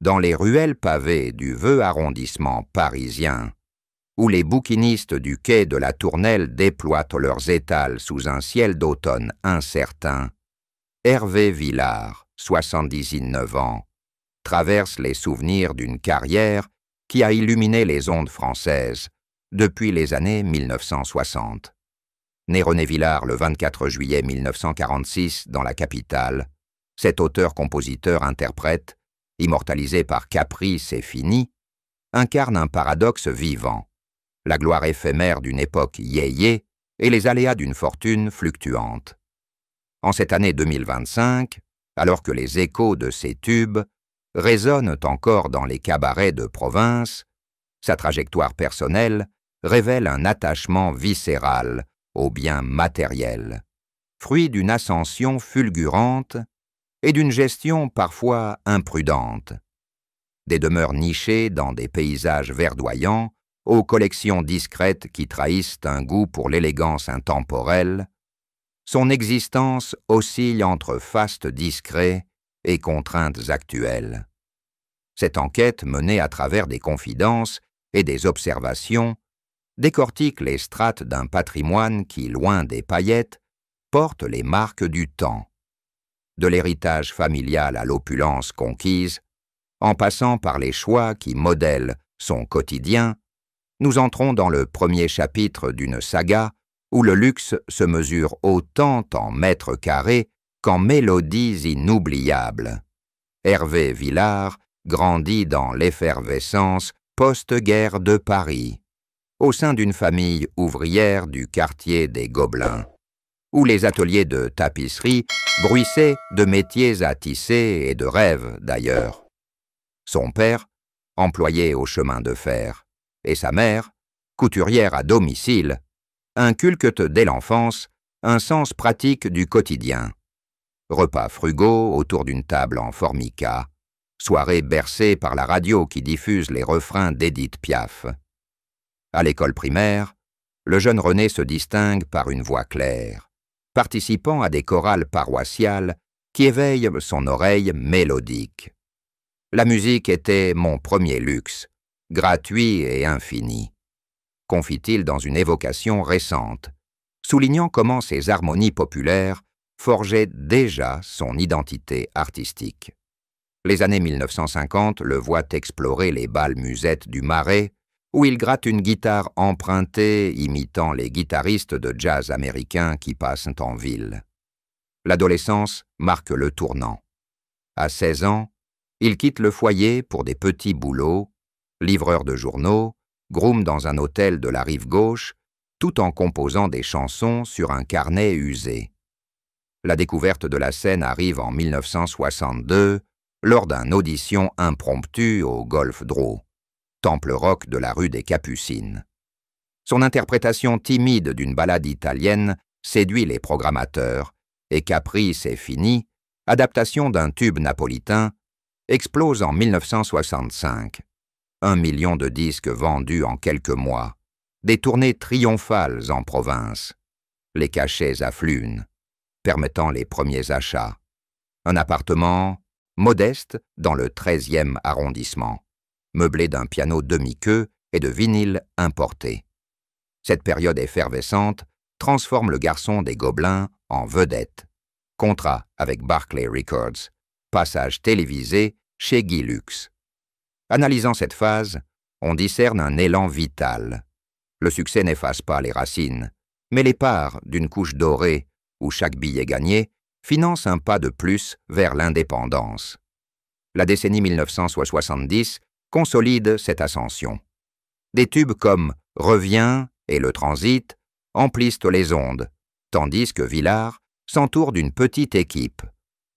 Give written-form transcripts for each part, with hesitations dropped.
dans les ruelles pavées du vieux arrondissement parisien, où les bouquinistes du quai de la Tournelle déploient leurs étals sous un ciel d'automne incertain, Hervé Villard, 79 ans, traverse les souvenirs d'une carrière qui a illuminé les ondes françaises depuis les années 1960. Né René Villard le 24 juillet 1946 dans la capitale, cet auteur-compositeur-interprète, immortalisé par Caprice et Fini, incarne un paradoxe vivant, la gloire éphémère d'une époque yéyé et les aléas d'une fortune fluctuante. En cette année 2025, alors que les échos de ses tubes résonnent encore dans les cabarets de province, sa trajectoire personnelle révèle un attachement viscéral aux biens matériels, fruit d'une ascension fulgurante et d'une gestion parfois imprudente. Des demeures nichées dans des paysages verdoyants, aux collections discrètes qui trahissent un goût pour l'élégance intemporelle, son existence oscille entre faste discret et contraintes actuelles. Cette enquête, menée à travers des confidences et des observations, décortique les strates d'un patrimoine qui, loin des paillettes, porte les marques du temps. De l'héritage familial à l'opulence conquise, en passant par les choix qui modèlent son quotidien, nous entrons dans le premier chapitre d'une saga où le luxe se mesure autant en mètres carrés qu'en mélodies inoubliables. Hervé Villard grandit dans l'effervescence post-guerre de Paris, au sein d'une famille ouvrière du quartier des Gobelins, où les ateliers de tapisserie bruissaient de métiers à tisser et de rêves d'ailleurs. Son père, employé au chemin de fer, et sa mère, couturière à domicile, inculquent dès l'enfance un sens pratique du quotidien. Repas frugaux autour d'une table en formica, soirée bercée par la radio qui diffuse les refrains d'Édith Piaf. À l'école primaire, le jeune René se distingue par une voix claire, participant à des chorales paroissiales qui éveillent son oreille mélodique. La musique était mon premier luxe, gratuit et infini, confie-t-il dans une évocation récente, soulignant comment ces harmonies populaires forgeaient déjà son identité artistique. Les années 1950 le voient explorer les bals musettes du Marais, où il gratte une guitare empruntée imitant les guitaristes de jazz américains qui passent en ville. L'adolescence marque le tournant. À 16 ans, il quitte le foyer pour des petits boulots, livreur de journaux, groom dans un hôtel de la rive gauche, tout en composant des chansons sur un carnet usé. La découverte de la scène arrive en 1962, lors d'une audition impromptue au Golf Draw, temple rock de la rue des Capucines. Son interprétation timide d'une ballade italienne séduit les programmateurs, et Caprice et Fini, adaptation d'un tube napolitain, explose en 1965. 1 million de disques vendus en quelques mois, des tournées triomphales en province, les cachets affluent, permettant les premiers achats. Un appartement modeste dans le 13e arrondissement, meublé d'un piano demi-queue et de vinyles importés. Cette période effervescente transforme le garçon des Gobelins en vedette. Contrat avec Barclay Records, passage télévisé chez Guy Lux. Analysant cette phase, on discerne un élan vital. Le succès n'efface pas les racines, mais les parts d'une couche dorée où chaque billet gagné finance un pas de plus vers l'indépendance. La décennie 1970 consolide cette ascension. Des tubes comme « Reviens » et « Le Transit » emplissent les ondes, tandis que Villard s'entoure d'une petite équipe,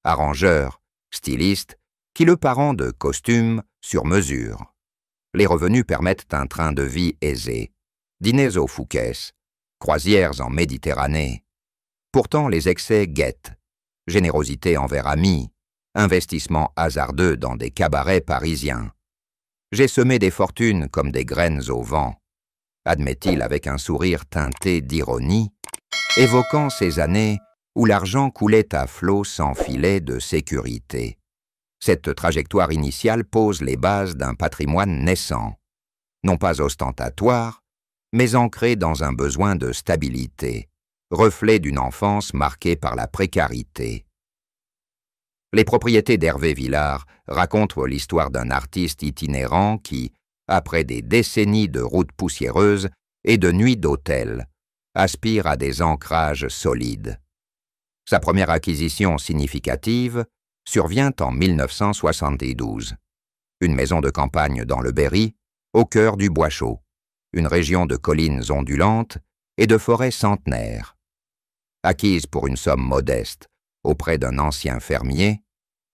arrangeurs, stylistes, qui le parent de costumes sur mesure. Les revenus permettent un train de vie aisé, dîners aux Fouquet's, croisières en Méditerranée. Pourtant, les excès guettent. Générosité envers amis, investissement hasardeux dans des cabarets parisiens. J'ai semé des fortunes comme des graines au vent, admet-il avec un sourire teinté d'ironie, évoquant ces années où l'argent coulait à flots sans filet de sécurité. Cette trajectoire initiale pose les bases d'un patrimoine naissant, non pas ostentatoire, mais ancré dans un besoin de stabilité, reflet d'une enfance marquée par la précarité. Les propriétés d'Hervé Villard racontent l'histoire d'un artiste itinérant qui, après des décennies de routes poussiéreuses et de nuits d'hôtel, aspire à des ancrages solides. Sa première acquisition significative survient en 1972. Une maison de campagne dans le Berry, au cœur du Bois Chaud, une région de collines ondulantes et de forêts centenaires. Acquise pour une somme modeste auprès d'un ancien fermier,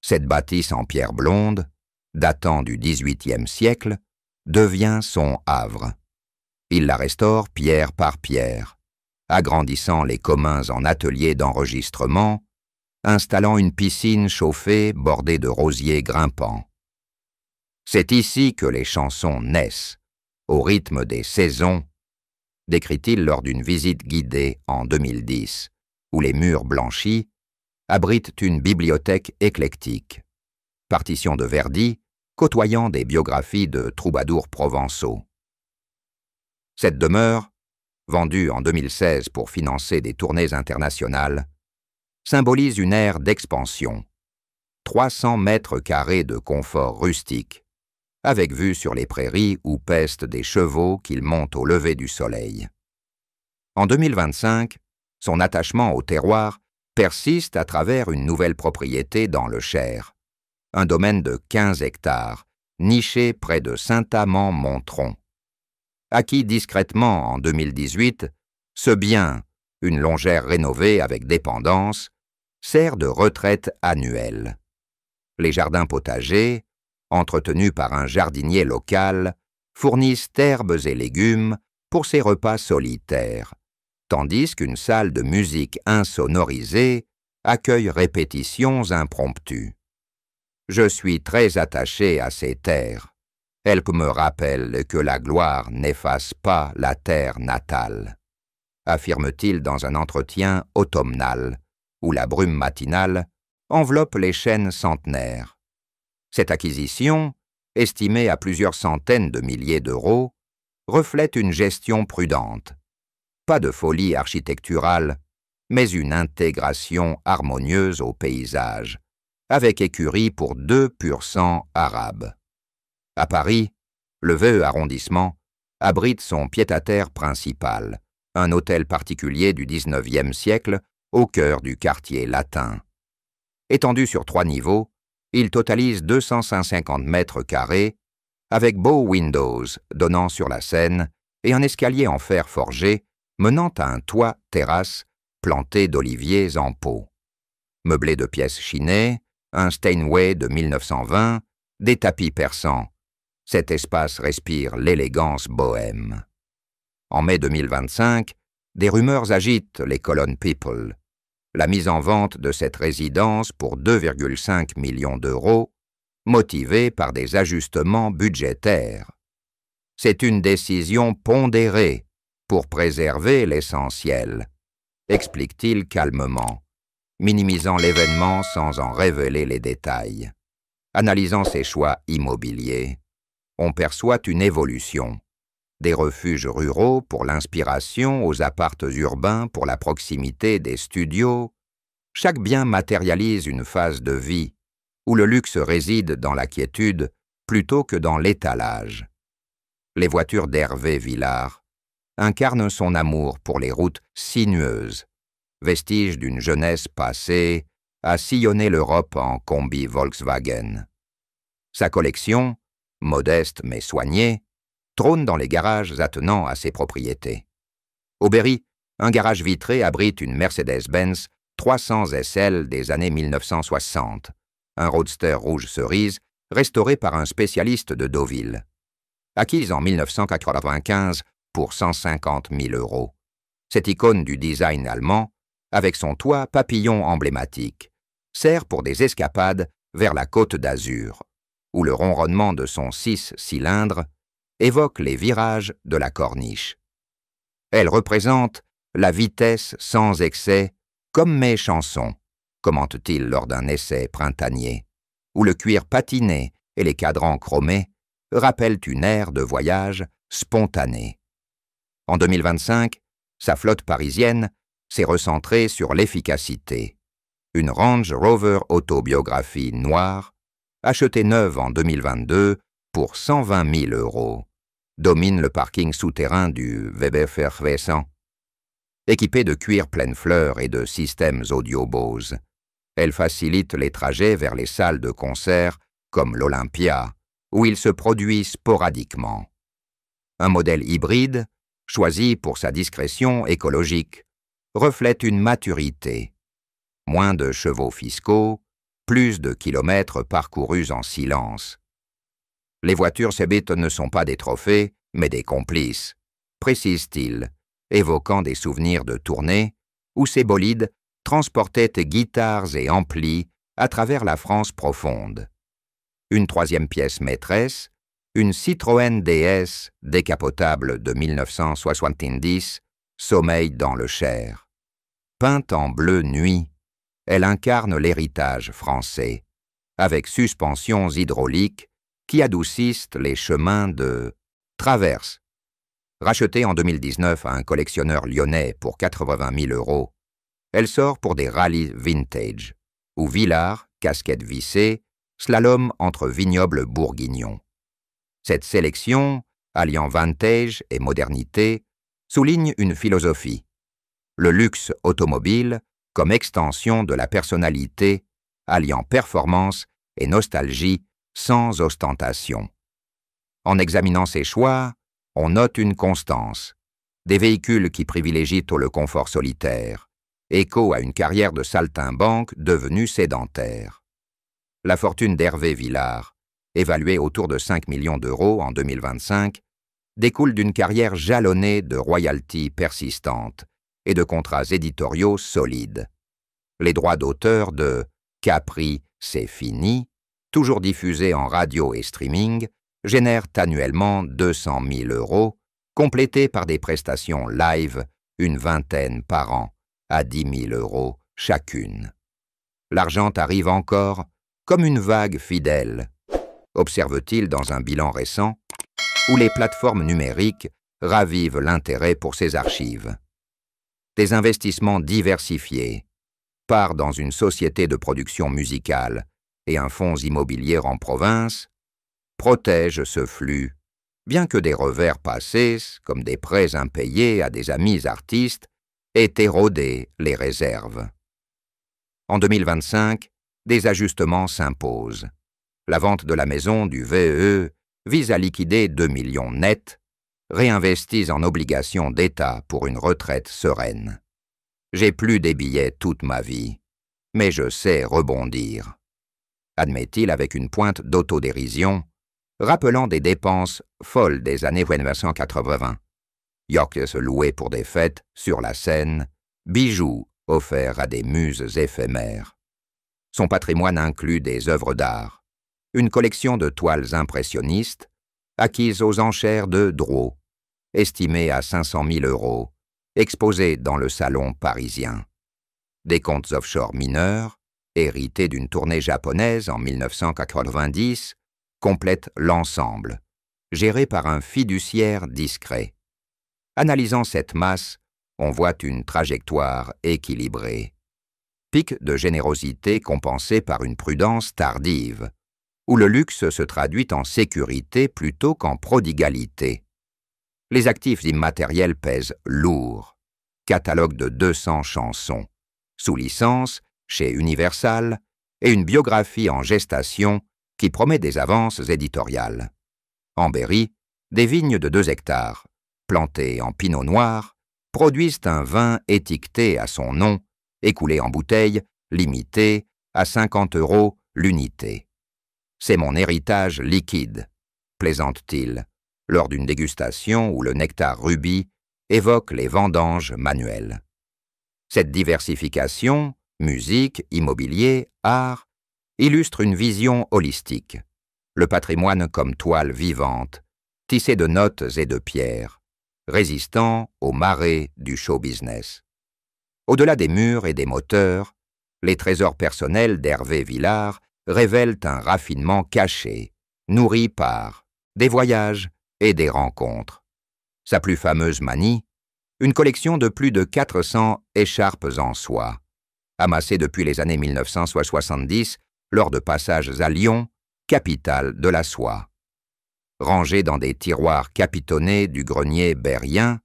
cette bâtisse en pierre blonde, datant du XVIIIe siècle, devient son havre. Il la restaure pierre par pierre, agrandissant les communs en atelier d'enregistrement, installant une piscine chauffée bordée de rosiers grimpants. C'est ici que les chansons naissent, au rythme des saisons, décrit-il lors d'une visite guidée en 2010, où les murs blanchis abritent une bibliothèque éclectique, partitions de Verdi côtoyant des biographies de troubadours provençaux. Cette demeure, vendue en 2016 pour financer des tournées internationales, symbolise une ère d'expansion. 300 mètres carrés de confort rustique, avec vue sur les prairies où pestent des chevaux qu'ils montent au lever du soleil. En 2025, son attachement au terroir persiste à travers une nouvelle propriété dans le Cher, un domaine de 15 hectares, niché près de Saint-Amand-Montron. Acquis discrètement en 2018, ce bien, une longère rénovée avec dépendance, sert de retraite annuelle. Les jardins potagers, entretenus par un jardinier local, fournissent herbes et légumes pour ses repas solitaires, tandis qu'une salle de musique insonorisée accueille répétitions impromptues. Je suis très attaché à ces terres. Elles me rappellent que la gloire n'efface pas la terre natale, affirme-t-il dans un entretien automnal, où la brume matinale enveloppe les chênes centenaires. Cette acquisition, estimée à plusieurs centaines de milliers d'euros, reflète une gestion prudente. Pas de folie architecturale, mais une intégration harmonieuse au paysage, avec écurie pour 2 pur-sang arabes. À Paris, le VE arrondissement abrite son pied-à-terre principal, un hôtel particulier du XIXe siècle au cœur du quartier latin. Étendu sur 3 niveaux, il totalise 250 mètres carrés, avec bow windows donnant sur la Seine et un escalier en fer forgé menant à un toit-terrasse planté d'oliviers en pot. Meublé de pièces chinées, un Steinway de 1920, des tapis persans. Cet espace respire l'élégance bohème. En mai 2025, des rumeurs agitent les colonnes People. La mise en vente de cette résidence pour 2,5 millions d'euros, motivée par des ajustements budgétaires. C'est une décision pondérée pour préserver l'essentiel, explique-t-il calmement, minimisant l'événement sans en révéler les détails. Analysant ses choix immobiliers, on perçoit une évolution. Des refuges ruraux pour l'inspiration aux appartes urbains pour la proximité des studios, chaque bien matérialise une phase de vie où le luxe réside dans la quiétude plutôt que dans l'étalage. Les voitures d'Hervé Villard incarnent son amour pour les routes sinueuses, vestige d'une jeunesse passée à sillonner l'Europe en combi Volkswagen. Sa collection, modeste mais soignée, trône dans les garages attenants à ses propriétés. Au Berry, un garage vitré abrite une Mercedes-Benz 300 SL des années 1960, un roadster rouge cerise restauré par un spécialiste de Deauville. Acquise en 1995 pour 150 000 euros, cette icône du design allemand, avec son toit papillon emblématique, sert pour des escapades vers la Côte d'Azur, où le ronronnement de son 6 cylindres évoque les virages de la corniche. Elle représente la vitesse sans excès comme mes chansons, commente-t-il lors d'un essai printanier. où le cuir patiné et les cadrans chromés rappellent une ère de voyage spontanée. En 2025, sa flotte parisienne s'est recentrée sur l'efficacité. Une Range Rover Autobiographie noire, achetée neuve en 2022 pour 120 000 €, domine le parking souterrain du Weberverwesen. Équipée de cuir pleine fleur et de systèmes audio Bose, elle facilite les trajets vers les salles de concert comme l'Olympia, où il se produit sporadiquement. Un modèle hybride, choisi pour sa discrétion écologique, reflète une maturité. Moins de chevaux fiscaux, plus de kilomètres parcourus en silence. Les voitures Cebit ne sont pas des trophées, mais des complices, précise-t-il, évoquant des souvenirs de tournées où ces bolides transportaient guitares et amplis à travers la France profonde. Une troisième pièce maîtresse, une Citroën DS décapotable de 1970, sommeille dans le Cher. Peinte en bleu nuit, elle incarne l'héritage français, avec suspensions hydrauliques qui adoucissent les chemins de traverse. Rachetée en 2019 à un collectionneur lyonnais pour 80 000 €, elle sort pour des rallyes vintage, où Villard, casquette vissée, slalom entre vignobles bourguignons. Cette sélection, alliant vintage et modernité, souligne une philosophie. Le luxe automobile comme extension de la personnalité, alliant performance et nostalgie sans ostentation. En examinant ses choix, on note une constance. Des véhicules qui privilégient le confort solitaire, écho à une carrière de saltimbanque devenue sédentaire. La fortune d'Hervé Villard, évaluée autour de 5 millions € en 2025, découle d'une carrière jalonnée de royalties persistantes et de contrats éditoriaux solides. Les droits d'auteur de « Capri, c'est fini », toujours diffusés en radio et streaming, génèrent annuellement 200 000 €, complétés par des prestations live, une vingtaine par an, à 10 000 € chacune. L'argent arrive encore comme une vague fidèle, observe-t-il dans un bilan récent, où les plateformes numériques ravivent l'intérêt pour ces archives. Des investissements diversifiés, part dans une société de production musicale et un fonds immobilier en province, protègent ce flux, bien que des revers passés, comme des prêts impayés à des amis artistes, aient érodé les réserves. En 2025, des ajustements s'imposent. La vente de la maison du VEE vise à liquider 2 millions nets, réinvestis en obligations d'État pour une retraite sereine. J'ai plus des billets toute ma vie, mais je sais rebondir, admet-il avec une pointe d'autodérision, rappelant des dépenses folles des années 1980. Yachts loués pour des fêtes sur la scène, bijoux offerts à des muses éphémères. Son patrimoine inclut des œuvres d'art, une collection de toiles impressionnistes, acquises aux enchères de Drault, estimées à 500 000 €, exposées dans le salon parisien. Des comptes offshore mineurs, hérités d'une tournée japonaise en 1990, complètent l'ensemble, géré par un fiduciaire discret. Analysant cette masse, on voit une trajectoire équilibrée. Pic de générosité compensé par une prudence tardive, où le luxe se traduit en sécurité plutôt qu'en prodigalité. Les actifs immatériels pèsent lourd. Catalogue de 200 chansons, sous licence, chez Universal, et une biographie en gestation qui promet des avances éditoriales. En Berry, des vignes de 2 hectares, plantées en pinot noir, produisent un vin étiqueté à son nom, écoulé en bouteille, limité à 50 € l'unité. C'est mon héritage liquide, plaisante-t-il, lors d'une dégustation où le nectar rubis évoque les vendanges manuelles. Cette diversification, musique, immobilier, art, illustre une vision holistique, le patrimoine comme toile vivante, tissée de notes et de pierres, résistant aux marées du show business. Au-delà des murs et des moteurs, les trésors personnels d'Hervé Villard révèlent un raffinement caché, nourri par des voyages et des rencontres. Sa plus fameuse manie, une collection de plus de 400 écharpes en soie, amassées depuis les années 1970 lors de passages à Lyon, capitale de la soie. Rangées dans des tiroirs capitonnés du grenier berrien,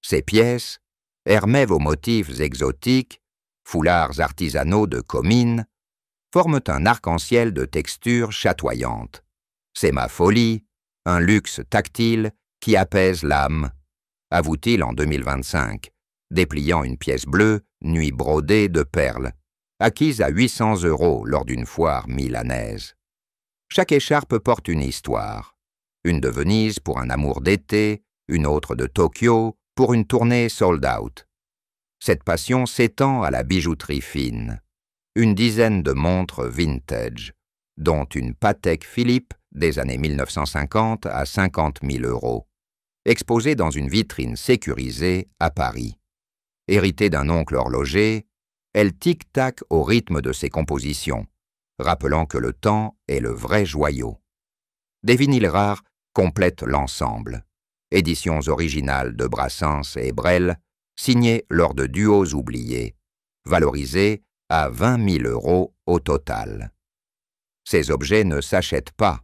ces pièces, hermèves aux motifs exotiques, foulards artisanaux de Comines, forment un arc-en-ciel de textures chatoyantes. C'est ma folie, un luxe tactile qui apaise l'âme, avoue-t-il en 2025, dépliant une pièce bleue, nuit brodée de perles, acquise à 800 € lors d'une foire milanaise. Chaque écharpe porte une histoire. Une de Venise pour un amour d'été, une autre de Tokyo pour une tournée sold out. Cette passion s'étend à la bijouterie fine. Une dizaine de montres vintage, dont une Patek Philippe des années 1950 à 50 000 €, exposée dans une vitrine sécurisée à Paris. Héritée d'un oncle horloger, elle tic-tac au rythme de ses compositions, rappelant que le temps est le vrai joyau. Des vinyles rares complètent l'ensemble. Éditions originales de Brassens et Brel, signées lors de duos oubliés, valorisées à 20 000 € au total. Ces objets ne s'achètent pas,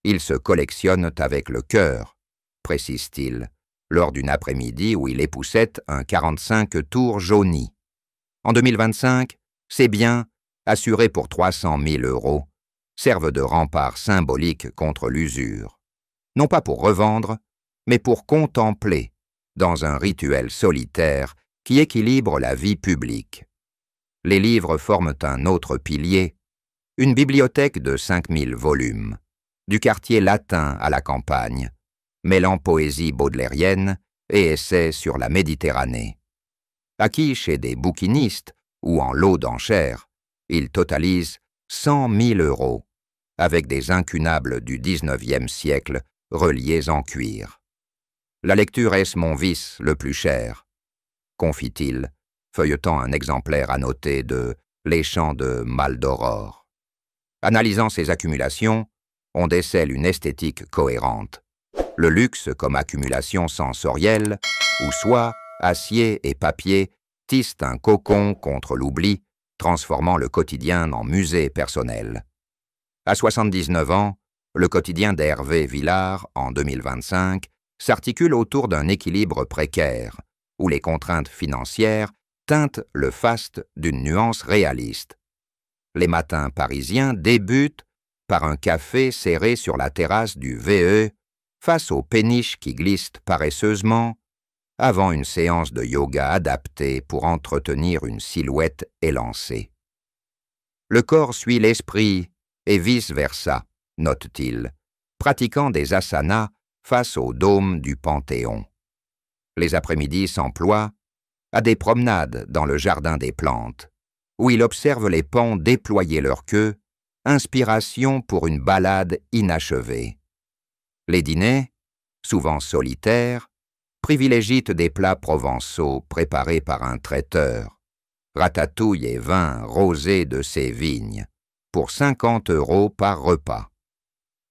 ils se collectionnent avec le cœur, précise-t-il, lors d'une après-midi où il époussette un 45 tours jauni. En 2025, ces biens, assurés pour 300 000 €, servent de rempart symbolique contre l'usure. Non pas pour revendre, mais pour contempler, dans un rituel solitaire qui équilibre la vie publique. Les livres forment un autre pilier, une bibliothèque de 5000 volumes, du quartier latin à la campagne, mêlant poésie baudelairienne et essais sur la Méditerranée. Acquis chez des bouquinistes ou en lot d'enchères, il totalise 100 000 €, avec des incunables du XIXe siècle reliés en cuir. La lecture est mon vice le plus cher, confie-t-il, feuilletant un exemplaire annoté de Les Chants de Maldoror. Analysant ses accumulations, on décèle une esthétique cohérente. Le luxe comme accumulation sensorielle, où soie, acier et papier tissent un cocon contre l'oubli, transformant le quotidien en musée personnel. À 79 ans, le quotidien d'Hervé Villard, en 2025, s'articule autour d'un équilibre précaire, où les contraintes financières teintent le faste d'une nuance réaliste. Les matins parisiens débutent par un café serré sur la terrasse du VE, face aux péniches qui glissent paresseusement, avant une séance de yoga adaptée pour entretenir une silhouette élancée. Le corps suit l'esprit et vice-versa, note-t-il, pratiquant des asanas face au dôme du Panthéon. Les après-midi s'emploient à des promenades dans le jardin des plantes, où il observe les paons déployer leur queue, inspiration pour une balade inachevée. Les dîners, souvent solitaires, privilégient des plats provençaux préparés par un traiteur, ratatouille et vin rosé de ses vignes, pour 50 € par repas.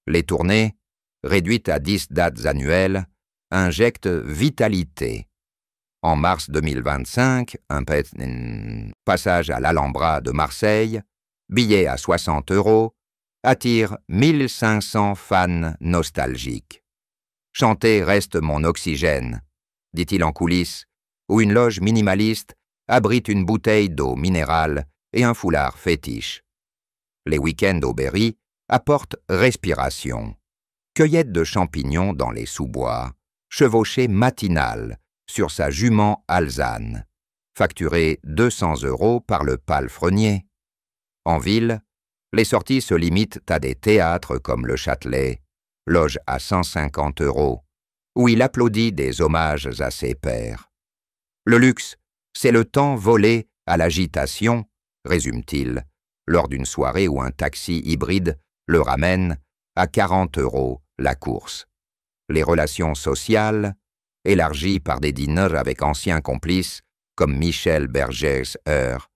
Les tournées, réduites à 10 dates annuelles, injectent vitalité. En mars 2025, un passage à l'Alhambra de Marseille, billet à 60 €, attire 1500 fans nostalgiques. Chanter reste mon oxygène, dit-il en coulisses, où une loge minimaliste abrite une bouteille d'eau minérale et un foulard fétiche. Les week-ends au Berry apportent respiration. Cueillette de champignons dans les sous-bois, chevauchée matinale sur sa jument alezane, facturée 200 € par le palefrenier. En ville, les sorties se limitent à des théâtres comme le Châtelet, loge à 150 €, où il applaudit des hommages à ses pairs. Le luxe, c'est le temps volé à l'agitation, résume-t-il, lors d'une soirée où un taxi hybride le ramène à 40 € la course. Les relations sociales, élargies par des dîners avec anciens complices comme Michel Bergès-Heur,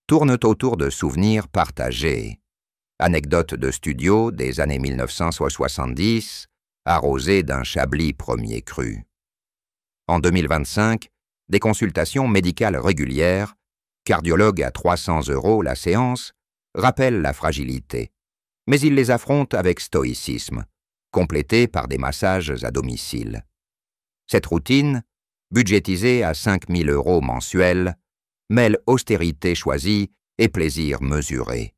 tournent autour de souvenirs partagés. Anecdote de studio des années 1970, arrosé d'un Chablis premier cru. En 2025, des consultations médicales régulières, cardiologue à 300 € la séance, rappellent la fragilité. Mais il les affronte avec stoïcisme, complété par des massages à domicile. Cette routine, budgétisée à 5 000 € mensuels, mêle austérité choisie et plaisir mesuré.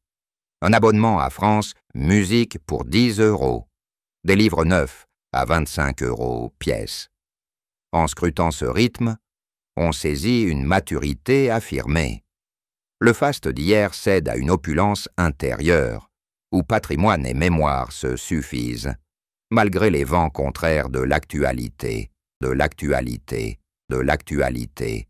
Un abonnement à France Musique pour 10 €, des livres neufs à 25 € pièce. En scrutant ce rythme, on saisit une maturité affirmée. Le faste d'hier cède à une opulence intérieure, où patrimoine et mémoire se suffisent, malgré les vents contraires de l'actualité, de l'actualité, de l'actualité,